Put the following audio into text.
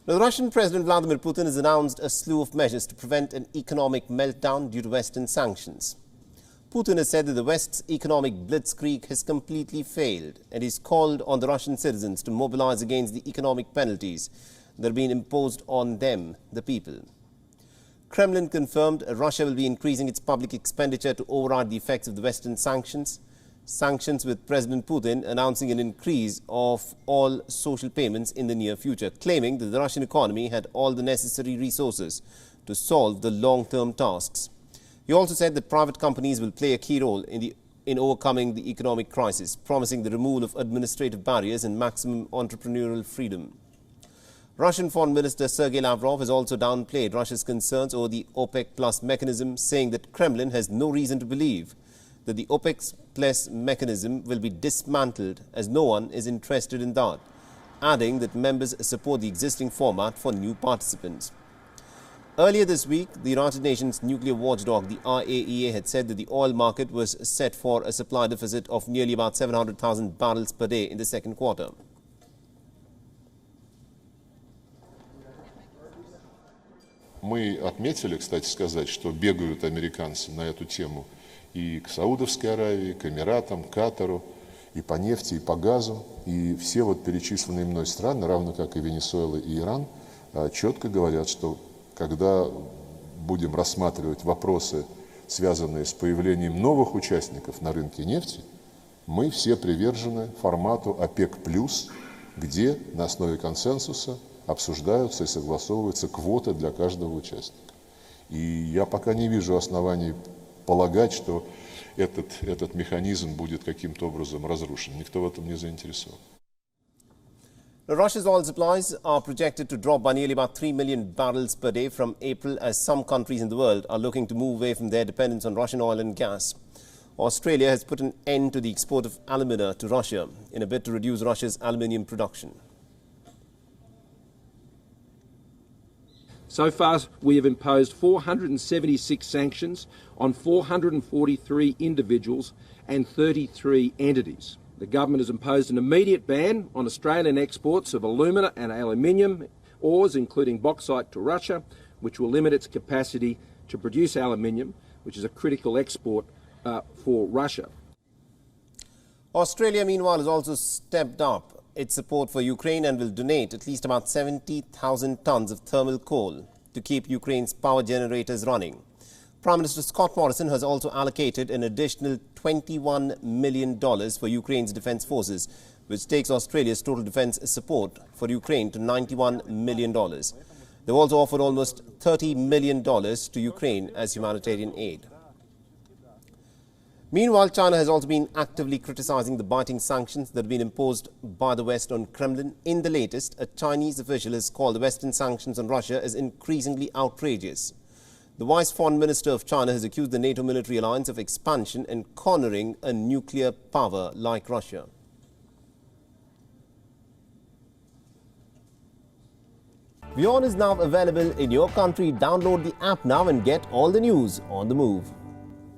Now, the Russian President Vladimir Putin has announced a slew of measures to prevent an economic meltdown due to Western sanctions. Putin has said that the West's economic blitzkrieg has completely failed, and he's called on the Russian citizens to mobilize against the economic penalties that are being imposed on them, the people. Kremlin confirmed Russia will be increasing its public expenditure to override the effects of the Western sanctions. Sanctions with President Putin announcing an increase of all social payments in the near future, claiming that the Russian economy had all the necessary resources to solve the long-term tasks. He also said that private companies will play a key role in overcoming the economic crisis, promising the removal of administrative barriers and maximum entrepreneurial freedom. Russian Foreign Minister Sergei Lavrov has also downplayed Russia's concerns over the OPEC Plus mechanism, saying that Kremlin has no reason to believe that the OPEC Plus mechanism will be dismantled, as no one is interested in that, adding that members support the existing format for new participants. Earlier this week, the United Nations nuclear watchdog, the IAEA, had said that the oil market was set for a supply deficit of nearly about 700,000 barrels per day in the second quarter. Мы отметили, кстати сказать, что бегают американцы на эту тему и к Саудовской Аравии, к Эмиратам, к Катару, и по нефти, и по газу. И все вот перечисленные мной страны, равно как и Венесуэла и Иран, четко говорят, что когда будем рассматривать вопросы, связанные с появлением новых участников на рынке нефти, мы все привержены формату ОПЕК+, где на основе консенсуса обсуждаются и согласовываются квоты для каждого участника. И я пока не вижу оснований полагать, что этот механизм будет каким-то образом разрушен. Никто в этом не заинтересован. Russia's oil supplies are projected to drop by nearly about 3 million barrels per day from April, as some countries in the world are looking to move away from their dependence on Russian oil and gas. Australia has put an end to the export of alumina to Russia in a bid to reduce Russia's aluminium production. So far, we have imposed 476 sanctions on 443 individuals and 33 entities. The government has imposed an immediate ban on Australian exports of alumina and aluminium ores, including bauxite, to Russia, which will limit its capacity to produce aluminium, which is a critical export for Russia. Australia, meanwhile, has also stepped up its support for Ukraine and will donate at least about 70,000 tons of thermal coal to keep Ukraine's power generators running. Prime Minister Scott Morrison has also allocated an additional $21 million for Ukraine's defence forces, which takes Australia's total defence support for Ukraine to $91 million. They've also offered almost $30 million to Ukraine as humanitarian aid. Meanwhile, China has also been actively criticizing the biting sanctions that have been imposed by the West on Kremlin. In the latest, a Chinese official has called the Western sanctions on Russia as increasingly outrageous. The Vice Foreign Minister of China has accused the NATO military alliance of expansion and cornering a nuclear power like Russia. WION is now available in your country. Download the app now and get all the news on the move.